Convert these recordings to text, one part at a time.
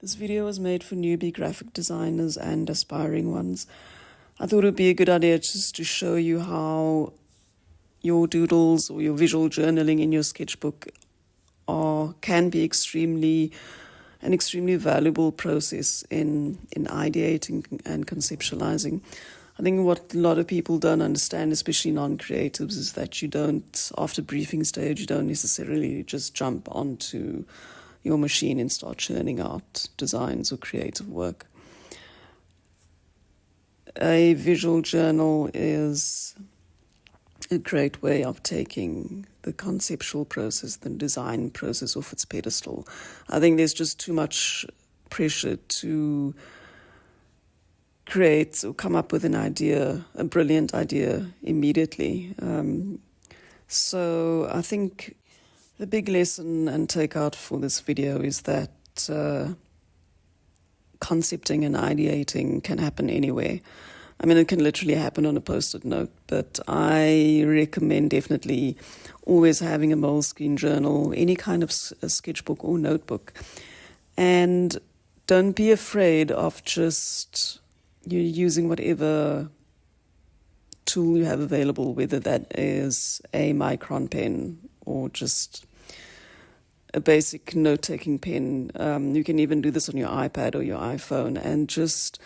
This video was made for newbie graphic designers and aspiring ones. I thought it would be a good idea just to show you how your doodles or your visual journaling in your sketchbook can be an extremely valuable process in ideating and conceptualizing. I think what a lot of people don't understand, especially non-creatives, is that after briefing stage, you don't necessarily just jump onto your machine and start churning out designs or creative work. A visual journal is a great way of taking the conceptual process, the design process off its pedestal. I think there's just too much pressure to create or come up with a brilliant idea immediately. So I think the big lesson and takeout for this video is that concepting and ideating can happen anywhere. I mean, it can literally happen on a post-it note, but I recommend definitely always having a Moleskine journal, any kind of a sketchbook or notebook. And don't be afraid of just using whatever tool you have available, whether that is a micron pen or just a basic note-taking pen. You can even do this on your iPad or your iPhone and just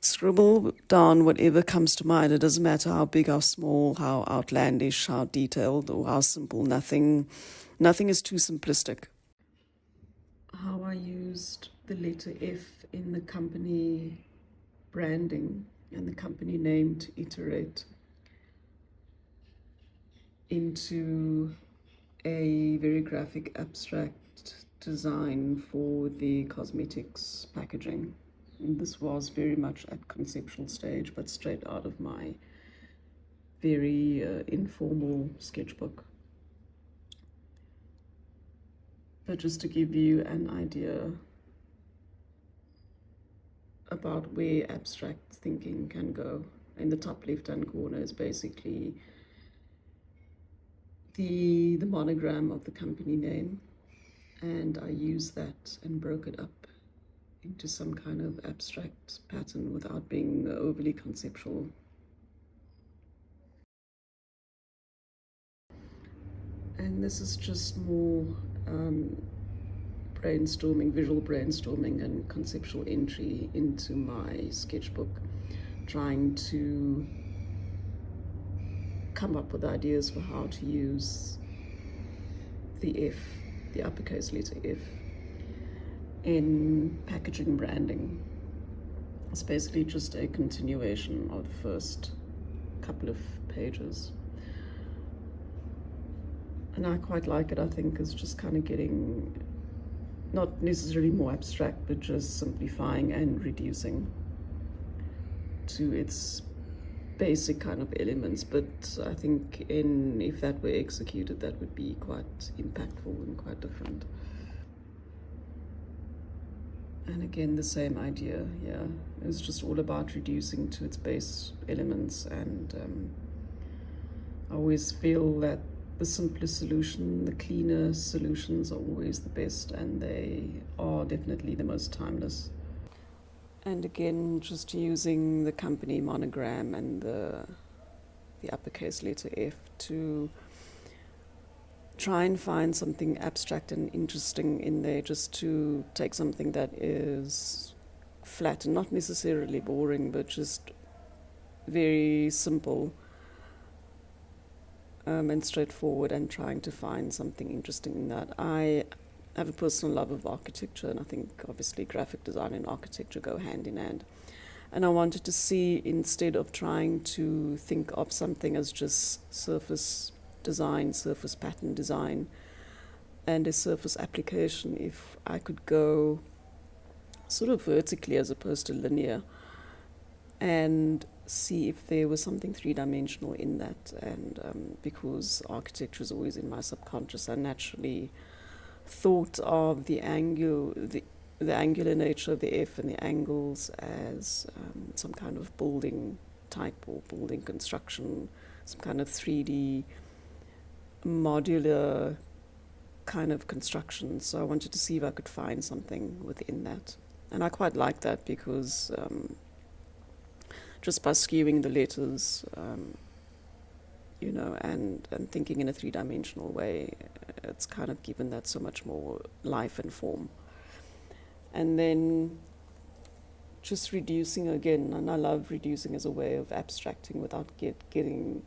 scribble down whatever comes to mind. It doesn't matter how big, how small, how outlandish, how detailed, or how simple. Nothing is too simplistic. How I used the letter F in the company branding and the company name to iterate into a very graphic abstract design for the cosmetics packaging. And this was very much at conceptual stage, but straight out of my very informal sketchbook. But just to give you an idea about where abstract thinking can go, in the top left-hand corner is basically the monogram of the company name, and I used that and broke it up into some kind of abstract pattern without being overly conceptual. And this is just more visual brainstorming and conceptual entry into my sketchbook, trying to come up with ideas for how to use the uppercase letter F, in packaging branding. It's basically just a continuation of the first couple of pages. And I quite like it. I think it's just kind of getting, not necessarily more abstract, but just simplifying and reducing to its basic kind of elements. But I think if that were executed, that would be quite impactful and quite different. And again, the same idea, yeah. It's just all about reducing to its base elements, and I always feel that the simpler solution, the cleaner solutions are always the best, and they are definitely the most timeless. And again, just using the company monogram and the uppercase letter F to try and find something abstract and interesting in there, just to take something that is flat and not necessarily boring, but just very simple and straightforward, and trying to find something interesting in that. I have a personal love of architecture, and I think obviously graphic design and architecture go hand in hand. And I wanted to see, instead of trying to think of something as just surface design, surface pattern design, and a surface application, if I could go sort of vertically as opposed to linear, and see if there was something three-dimensional in that. And because architecture is always in my subconscious, I naturally thought of the angular nature of the F and the angles as some kind of building type or building construction, some kind of 3D modular kind of construction. So I wanted to see if I could find something within that. And I quite like that because just by skewing the letters, and thinking in a three-dimensional way, it's kind of given that so much more life and form. And then just reducing again, and I love reducing as a way of abstracting without getting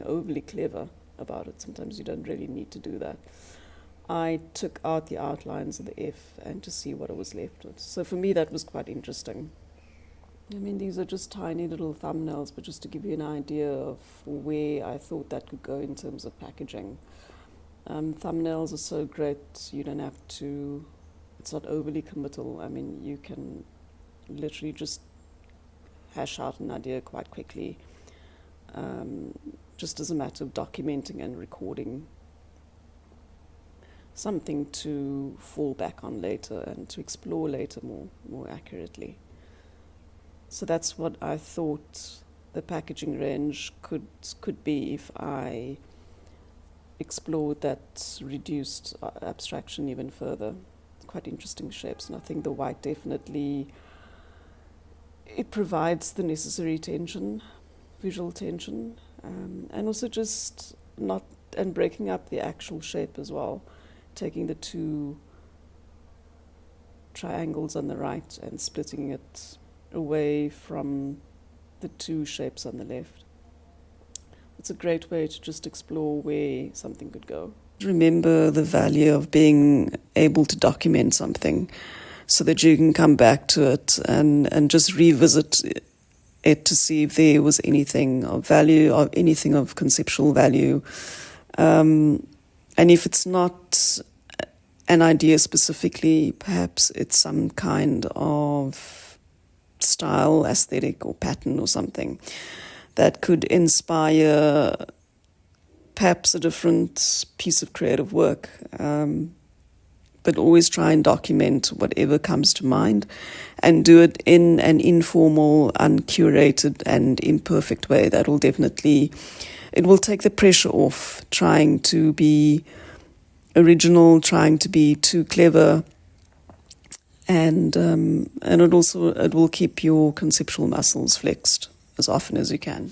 overly clever about it. Sometimes you don't really need to do that. I took out the outlines of the F and to see what I was left with. So for me, that was quite interesting. I mean, these are just tiny little thumbnails, but just to give you an idea of where I thought that could go in terms of packaging. Thumbnails are so great, you don't have to, it's not overly committal. I mean, you can literally just hash out an idea quite quickly, just as a matter of documenting and recording something to fall back on later and to explore later more accurately. So that's what I thought the packaging range could be if I explored that reduced abstraction even further. It's quite interesting shapes, and I think the white definitely, it provides the necessary tension, visual tension, and also just not, and breaking up the actual shape as well, taking the two triangles on the right and splitting it away from the two shapes on the left. It's a great way to just explore where something could go. Remember the value of being able to document something so that you can come back to it and just revisit it to see if there was anything of value or anything of conceptual value. And if it's not an idea specifically, perhaps it's some kind of style, aesthetic or pattern or something that could inspire perhaps a different piece of creative work. But always try and document whatever comes to mind and do it in an informal, uncurated and imperfect way. That will definitely, it will take the pressure off trying to be original, trying to be too clever, and it will keep your conceptual muscles flexed as often as you can.